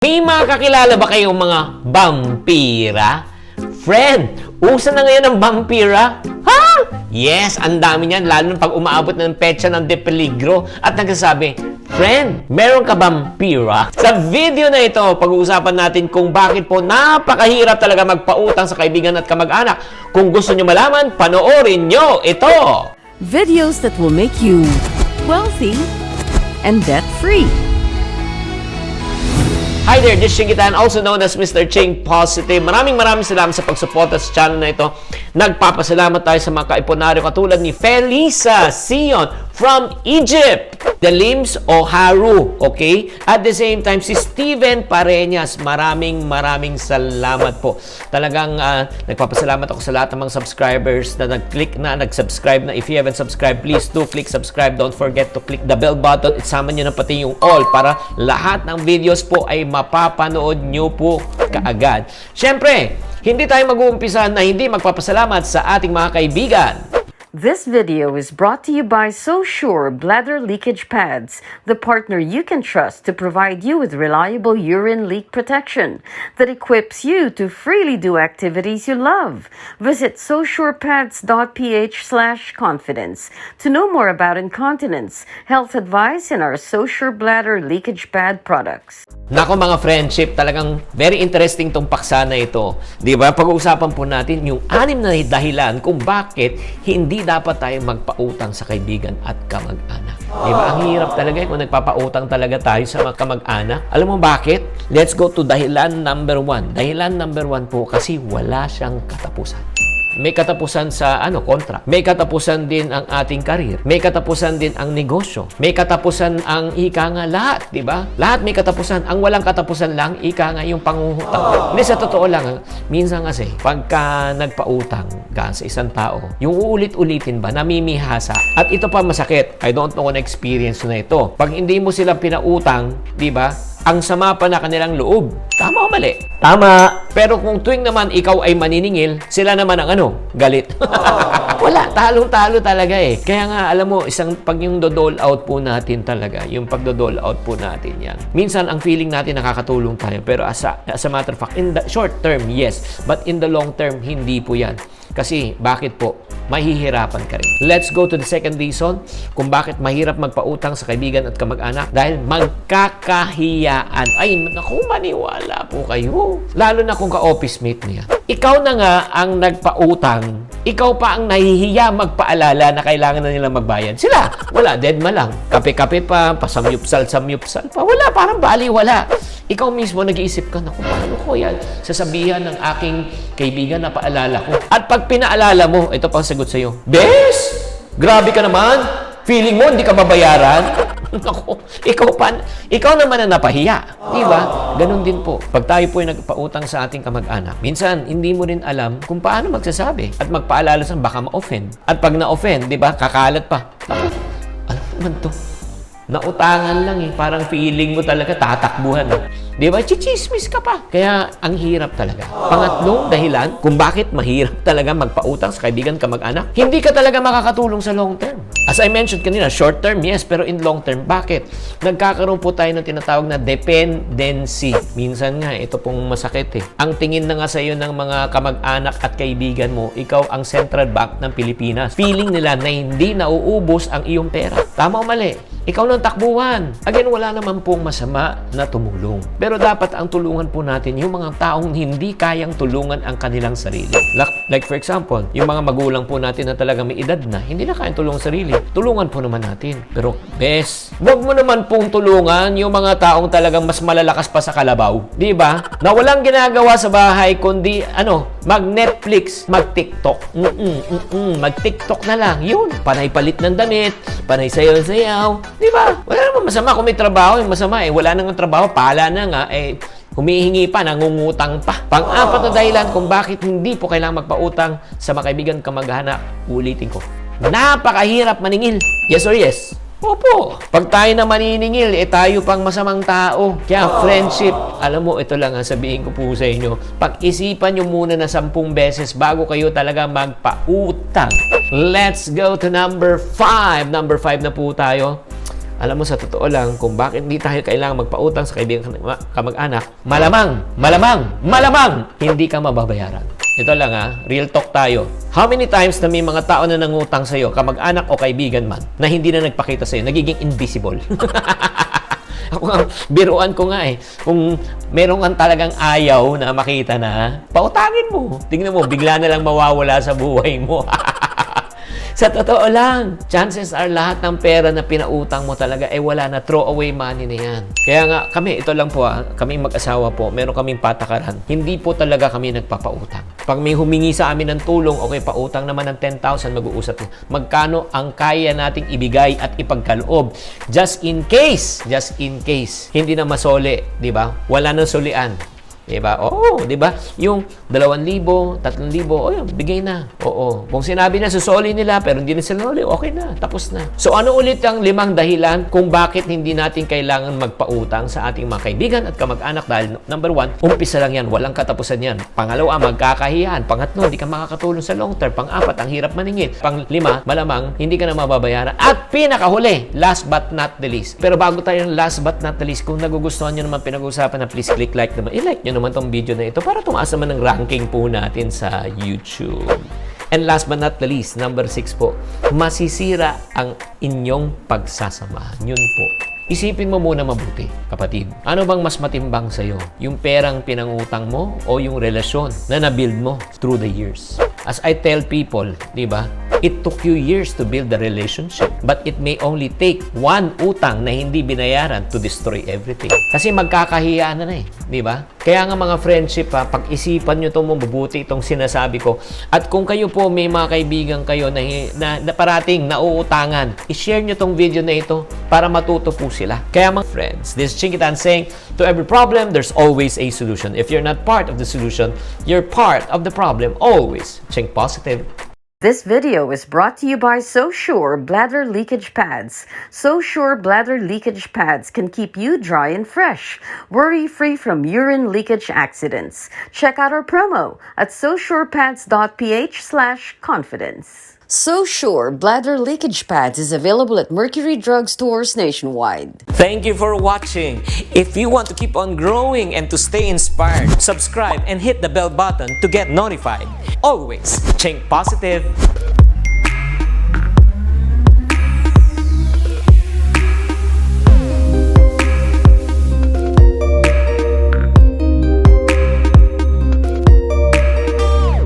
May mga kakilala ba kayong mga vampira? Friend, uso na ngayon ang vampira? Ha? Yes, ang dami niyan, lalo pag umaabot ng petsa ng De Peligro at nagsasabi, friend, meron ka vampira? Sa video na ito, pag-uusapan natin kung bakit po napakahirap talaga magpautang sa kaibigan at kamag-anak. Kung gusto nyo malaman, panoorin nyo ito! Videos that will make you wealthy and debt-free. Hi there, this is Chingitan, also known as Mr. Ching Positive. Maraming salamat sa pagsuporta sa channel na ito. Nagpapasalamat tayo sa mga kaiponaryo katulad ni Felisa Sion from Egypt, the Lims Oharu, okay? At the same time, si Steven Pareñas, maraming salamat po. Talagang nagpapasalamat ako sa lahat ng mga subscribers na nag-subscribe na. If you haven't subscribed, please do click subscribe. Don't forget to click the bell button. Isama nyo na pati yung all para lahat ng videos po ay mapapanood nyo po kaagad. Siyempre, hindi tayo mag-uumpisa na hindi magpapasalamat sa ating mga kaibigan. This video is brought to you by SoSure Bladder Leakage Pads, the partner you can trust to provide you with reliable urine leak protection that equips you to freely do activities you love. Visit sosurepads.ph/confidence to know more about incontinence, health advice, and our SoSure Bladder Leakage Pad products. Nako mga friendship, talagang very interesting tong paksa na ito. Di ba? Pag-uusapan po natin yung 6 na dahilan kung bakit hindi dapat tayo magpautang sa kaibigan at kamag-anak. Di ba? Ang hirap talaga kung nagpapautang talaga tayo sa mga kamag-anak. Alam mo bakit? Let's go to dahilan number 1. Dahilan number 1 po kasi wala siyang katapusan. May katapusan sa contract. May katapusan din ang ating karir. May katapusan din ang negosyo. May katapusan ang ika nga lahat, di ba? Lahat may katapusan. Ang walang katapusan lang, ika nga yung pangungutang. Hindi, sa totoo lang, minsan kasi, pagka nagpautang ka sa isang tao, yung uulit-ulitin ba, namimihasa. At ito pa masakit. I don't know kung experience na ito. Pag hindi mo sila pinautang, di ba? Ang sama pa na kanilang loob. Tama o mali? Tama. Pero kung tuwing naman ikaw ay maniningil, sila naman ang galit. Wala. Talong-talo talaga eh. Kaya nga, alam mo, pag yung dole out po natin talaga, yung pagdodole out po natin yan. Minsan, ang feeling natin nakakatulong tayo. Pero as a matter of fact, in the short term, yes. But in the long term, hindi po yan. Kasi, bakit po? Mahihirapan ka rin. Let's go to the second reason kung bakit mahirap magpautang sa kaibigan at kamag-anak. Dahil magkakahiyaan. Ay, naku, maniwala po kayo. Lalo na kung ka-office mate niya. Ikaw na nga ang nagpautang. Ikaw pa ang nahihiya magpaalala na kailangan na nilang magbayad. Sila, wala, deadma lang. Kape-kape pa, pasamyupsal pa. Wala, parang baliwala. Ikaw mismo nag-iisip ka, naku, paano ko yan? Sasabihan ng aking kaibigan na paalala ko. At pag pinaalala mo, ito pang sagot sa'yo, Bes! Grabe ka naman! Feeling mo, hindi ka babayaran? Naku, ikaw naman ang napahiya. Di ba? Ganon din po. Pag tayo po ay nagpautang sa ating kamag-anak, minsan, hindi mo rin alam kung paano magsasabi at magpaalala sa baka ma-offend. At pag na-offend, di ba, kakalat pa. Naku, alam naman to. Nautangan lang eh. Parang feeling mo talaga tatakbuhan. Di ba? Chichismis ka pa. Kaya ang hirap talaga. Pangatlong dahilan kung bakit mahirap talaga magpautang sa kaibigan kamag-anak, hindi ka talaga makakatulong sa long term. As I mentioned kanina, short term, yes, pero in long term, bakit? Nagkakaroon po tayo ng tinatawag na dependency. Minsan nga, ito pong masakit eh. Ang tingin na nga sa iyo ng mga kamag-anak at kaibigan mo, ikaw ang Central Bank ng Pilipinas. Feeling nila na hindi nauubos ang iyong pera. Tama o mali? Ikaw ng takbuhan. Again, wala naman pong masama na tumulong. Pero dapat ang tulungan po natin yung mga taong hindi kayang tulungan ang kanilang sarili. Like for example, yung mga magulang po natin na talagang may edad na, hindi na kayang tulungan sarili. Tulungan po naman natin. Pero, bes, wag mo naman pong tulungan yung mga taong talagang mas malalakas pa sa kalabaw. Di ba? Na walang ginagawa sa bahay kundi, mag-Netflix, mag-TikTok. Mag-TikTok na lang. Yun. Panay palit ng damit, panay sayaw-sayaw. Di ba? Wala naman masama kung may trabaho. Yung masama wala nang trabaho, pala na nga, humihingi pa, nangungutang pa. Pang-apat na dahilan kung bakit hindi po kailangang magpautang sa mga kaibigan kamag-anak, ulitin ko. Napakahirap maningil. Yes or yes? Opo. Pag tayo na maniningil, tayo pang masamang tao. Kaya friendship, alam mo, ito lang ang sabihin ko po sa inyo. Pag-isipan nyo muna na 10 beses bago kayo talaga magpautang. Let's go to number 5. Number 5 na po tayo. Alam mo, sa totoo lang, kung bakit hindi tayo kailangan magpautang sa kaibigan kamag-anak, malamang, hindi ka mababayaran. Ito lang real talk tayo. How many times na may mga tao na nangutang sa'yo, kamag-anak o kaibigan man, na hindi na nagpakita sa'yo, nagiging invisible? Ako nga, biruan ko nga kung meron kang talagang ayaw na makita na, pautangin mo. Tingnan mo, bigla na lang mawawala sa buhay mo. Sa totoo lang, chances are lahat ng pera na pinautang mo talaga wala na, throw away money na yan. Kaya nga kami, ito lang po kami mag-asawa po, meron kaming patakaran. Hindi po talaga kami nagpapautang. Pag may humingi sa amin ng tulong, okay, pautang naman ng 10,000, mag-uusap. Magkano ang kaya nating ibigay at ipagkaloob? Just in case, hindi na masoli, di ba? Wala nang solian. Diba? Oo, diba? Yung 2,000, 3,000, yun, bigay na. Oo. Kung sinabi na susoli nila, pero hindi na sila uli, okay na, tapos na. So, ano ulit ang 5 dahilan kung bakit hindi natin kailangan magpautang sa ating mga kaibigan at kamag-anak? Dahil, number 1, umpisa lang yan, walang katapusan yan. Pangalawa, magkakahiyan. Pangatlo, hindi ka makakatulong sa long term. Pang-4, ang hirap maningit. Pang-5, malamang, hindi ka na mababayaran. At pinakahuli, last but not the least. Pero bago tayo ng last but not the least, kung nagugustuhan nyo naman pinag-uusapan na, please click like naman. I-like nyo naman tong video na ito para tumaas naman ng ranking po natin sa YouTube. And last but not the least, number 6 po, masisira ang inyong pagsasamahan. Yun po. Isipin mo muna mabuti, kapatid. Ano bang mas matimbang sa'yo? Yung perang pinangutang mo o yung relasyon na nabuild mo through the years? As I tell people, di ba? It took you years to build the relationship, but it may only take one utang na hindi binayaran to destroy everything. Kasi magkakahiya na di ba? Kaya nga mga friendship, pag-isipan nyo itong mabubuti itong sinasabi ko. At kung kayo po may mga kaibigan kayo na parating nauutangan, i-share nyo itong video na ito para matuto po sila. Kaya mga friends, this is Chinkitan saying, to every problem, there's always a solution. If you're not part of the solution, you're part of the problem. Always think positive. This video is brought to you by SoSure Bladder Leakage Pads. SoSure Bladder Leakage Pads can keep you dry and fresh, worry-free from urine leakage accidents. Check out our promo at sosurepads.ph/confidence. SoSure Bladder Leakage Pads is available at Mercury Drug Stores nationwide. Thank you for watching. If you want to keep on growing and to stay inspired, subscribe and hit the bell button to get notified. Always think positive.